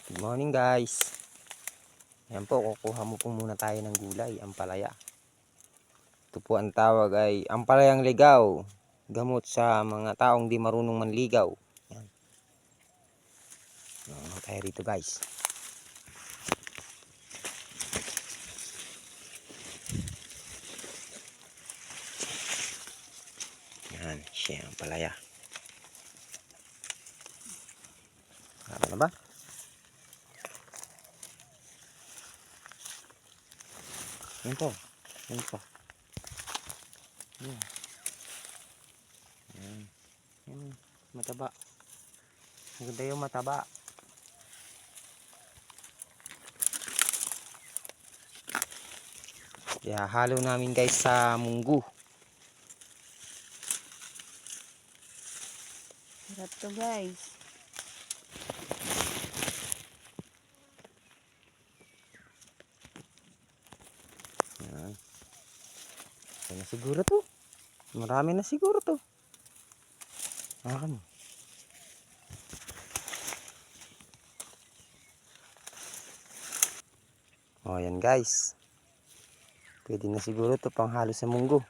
Good morning guys. Ayan po, kukuha mo po muna tayo ng gulay, ampalaya. Ito po ang tawag ay ampalayang ligaw. Gamot sa mga taong di marunong manligaw. Ayan. Ano tayo rito guys. Ayan, siya ampalaya. Ano na ba? Ayan po. Ayan po. Ayan. Ayan. Ayan. Mataba. Maganda yung mataba. Kaya halo namin guys sa munggo. Sarap to guys. Ayan. Ayan na siguro to. Marami na siguro to. Ayan. O, ayan guys. Pwede na siguro to panghalo sa munggo.